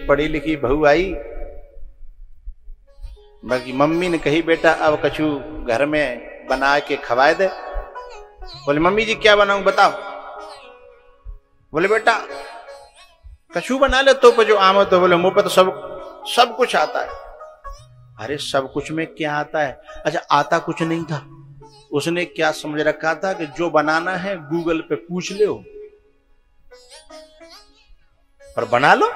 पढ़ी लिखी बहू आई, बाकी मम्मी ने कही बेटा अब कछु घर में बना के खवाए दे। बोले मम्मी जी क्या बनाऊं बताओ। बोले बेटा कछु बना ले तो जो आम तो। बोले मुंह पर तो सब कुछ आता है। अरे सब कुछ में क्या आता है? अच्छा आता कुछ नहीं था। उसने क्या समझ रखा था कि जो बनाना है गूगल पे पूछ लो और बना लो।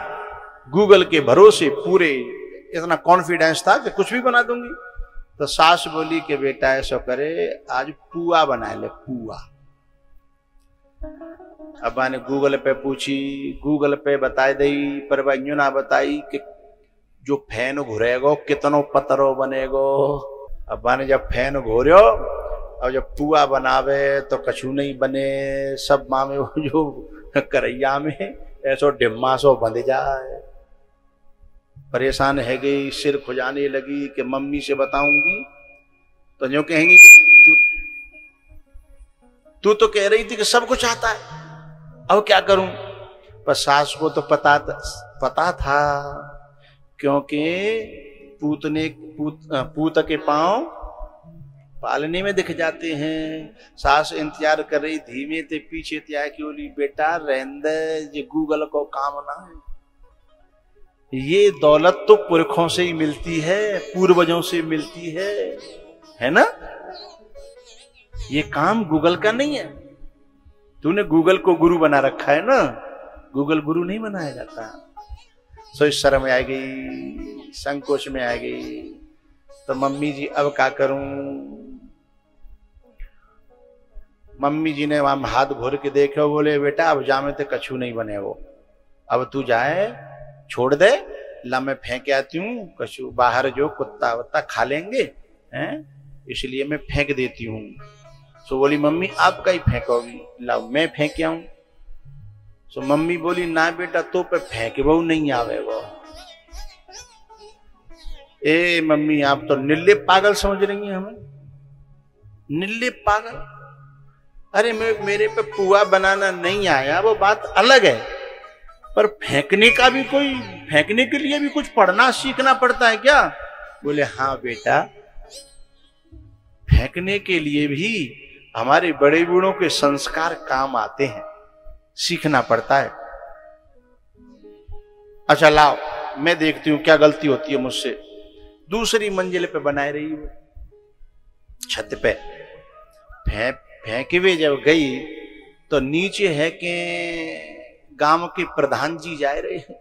गूगल के भरोसे पूरे इतना कॉन्फिडेंस था कि कुछ भी बना दूंगी। तो सास बोली कि बेटा ऐसा करे आज पुआ बना ले, पुआ। अब्बा ने गूगल पे पूछी, गूगल पे बताई दई, पर वह यूं ना बताई कि जो फैन घुरेगो कितनो पतरो बनेगो। अब्बा ने जब फैन घोरियो और जब पुआ बनावे तो कछु नहीं बने। सब मामे वो जो करैया में ऐसो डिम्मा सो बंध जाए। परेशान है गई, सिर खुजाने लगी कि मम्मी से बताऊंगी तो जो कहेंगी कि तू तो कह रही थी कि सब कुछ आता है, अब क्या करूं। पर सास को तो पता था, क्योंकि पूत के पांव पालने में दिख जाते हैं। सास इंतजार कर रही, धीमे ते पीछे त्या कि बोली बेटा रहंदे ये गूगल को काम ना है। ये दौलत तो पुरखों से ही मिलती है, पूर्वजों से मिलती है ना। ये काम गूगल का नहीं है। तूने गूगल को गुरु बना रखा है ना, गूगल गुरु नहीं बनाया जाता। सो इस शर्म में आ गई, संकोच में आ गई। तो मम्मी जी अब क्या करूं। मम्मी जी ने वहां हाथ घोर के देखो, बोले बेटा अब जामे तो कछु नहीं बने वो, अब तू जाए छोड़ दे, ला मैं फेंक आती हूँ। कछु बाहर जो कुत्ता वत्ता खा लेंगे हैं, इसलिए मैं फेंक देती हूँ। सो बोली मम्मी आप कहीं फेंकोगी, लाओ मैं फेंक आऊं। सो मम्मी बोली ना बेटा तो पे फेंके वो नहीं आवे वो। ए मम्मी आप तो निल्ले पागल समझ रही हैं हमें, निल्ले पागल। अरे मेरे पे पुआ बनाना नहीं आया वो बात अलग है, पर फेंकने का भी कोई, फेंकने के लिए भी कुछ पढ़ना सीखना पड़ता है क्या। बोले हाँ बेटा, फेंकने के लिए भी हमारे बड़े बूढ़ों के संस्कार काम आते हैं, सीखना पड़ता है। अच्छा लाओ मैं देखती हूं क्या गलती होती है मुझसे। दूसरी मंजिल पे बनाए रही वो, छत पे फेंके हुए जब गई तो नीचे है कि गांव के प्रधान जी जा रहे हैं।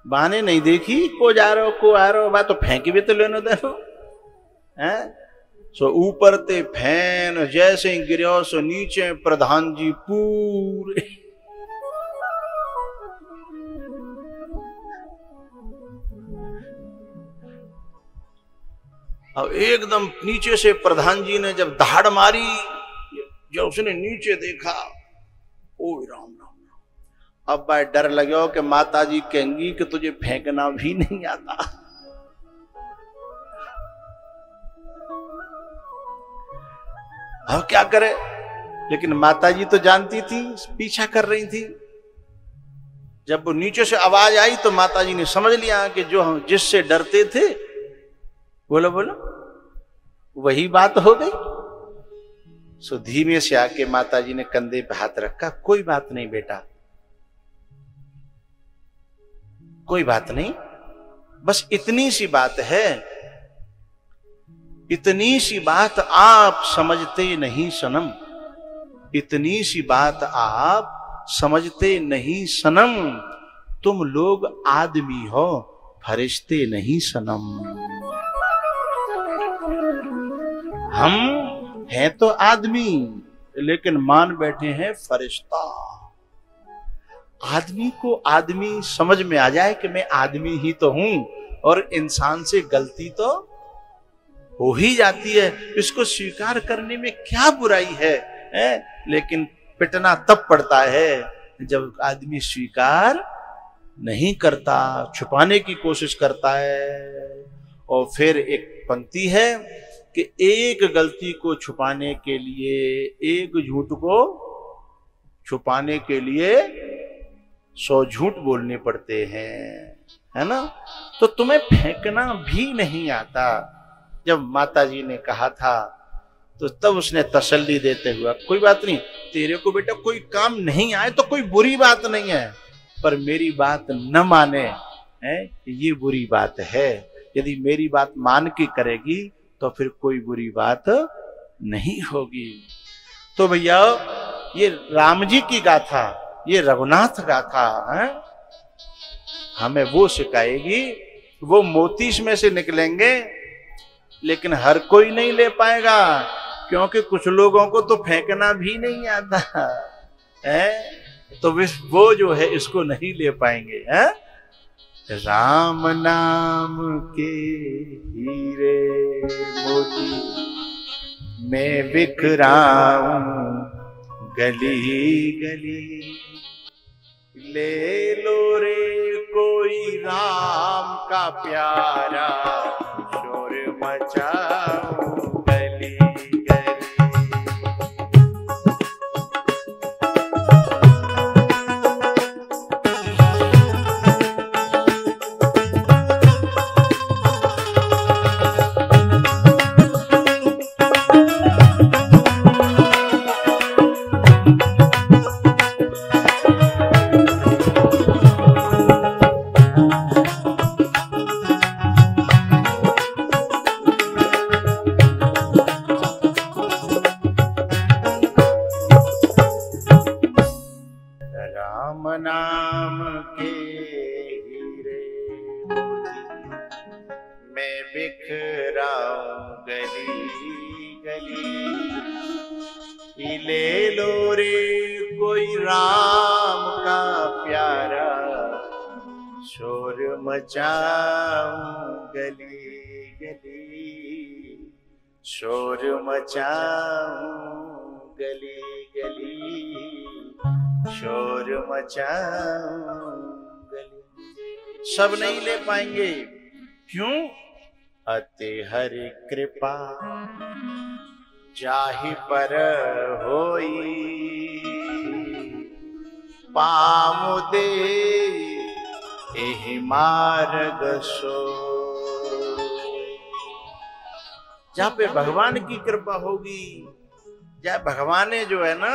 बहाने नहीं देखी को जा रहे हो को आ रहे हो, बात तो फेंके हुए तो लेने दो हैं। सो ऊपर ते फैन जैसे ही गिरो सो नीचे प्रधान जी पूरे। अब एकदम नीचे से प्रधान जी ने जब दहाड़ मारी, जब उसने नीचे देखा, ओ राम राम राम। अब भाई डर लगे कि माता जी कहेंगी कि तुझे फेंकना भी नहीं आता। अब क्या करे, लेकिन माता जी तो जानती थी, पीछा कर रही थी। जब वो नीचे से आवाज आई तो माता जी ने समझ लिया कि जो हम जिससे डरते थे, बोलो बोलो वही बात हो गई। सो धीमे से आके माता जी ने कंधे पे हाथ रखा, कोई बात नहीं बेटा, कोई बात नहीं, बस इतनी सी बात है, इतनी सी बात आप समझते नहीं सनम, इतनी सी बात आप समझते नहीं सनम, तुम लोग आदमी हो फरिश्ते नहीं सनम। हम हैं तो आदमी लेकिन मान बैठे हैं फरिश्ता। आदमी को आदमी समझ में आ जाए कि मैं आदमी ही तो हूं, और इंसान से गलती तो हो ही जाती है, इसको स्वीकार करने में क्या बुराई है? लेकिन पिटना तब पड़ता है जब आदमी स्वीकार नहीं करता, छुपाने की कोशिश करता है। और फिर एक पंक्ति है कि एक गलती को छुपाने के लिए, एक झूठ को छुपाने के लिए 100 झूठ बोलने पड़ते हैं, है ना। तो तुम्हें फेंकना भी नहीं आता। जब माता जी ने कहा था तो तब उसने तसल्ली देते हुआ, कोई बात नहीं, तेरे को बेटा कोई काम नहीं आए तो कोई बुरी बात नहीं है, पर मेरी बात न माने है ये बुरी बात है। यदि मेरी बात मान के करेगी तो फिर कोई बुरी बात नहीं होगी। तो भैया ये राम जी की गाथा, ये रघुनाथ गाथा है, हमें वो सिखाएगी। वो मोती में से निकलेंगे लेकिन हर कोई नहीं ले पाएगा, क्योंकि कुछ लोगों को तो फेंकना भी नहीं आता है, तो वो जो है इसको नहीं ले पाएंगे। है राम नाम के हीरे मोती मैं बिखराऊं गली गली, ले लो रे कोई राम का प्यारा शोर मचाऊं गली गली। नाम के हीरे मोती मैं बिखराऊं गली गली, ले लो रे कोई राम का प्यारा शोर मचाऊं गली गली, शोर मचाऊं गली गली, शोर मचाऊं गली। सब नहीं ले पाएंगे, क्यों? अति हरि कृपा जाहि पर होई, पामु दे एहि मार्ग सो। जहाँ पे भगवान की कृपा होगी, जहाँ भगवान ने जो है ना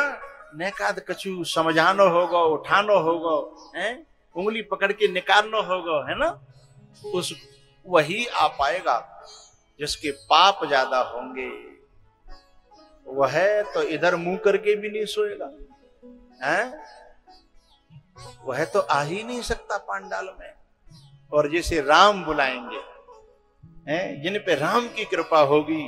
नेकाद कछु समझानो होगा, उठानो होगा, हैं उंगली पकड़ के निकालनो होगा, है ना, उस वही आ पाएगा जिसके पाप ज्यादा होंगे। वह तो इधर मुंह करके भी नहीं सोएगा, हैं वह तो आ ही नहीं सकता पांडाल में। और जैसे राम बुलाएंगे, हैं जिन पे राम की कृपा होगी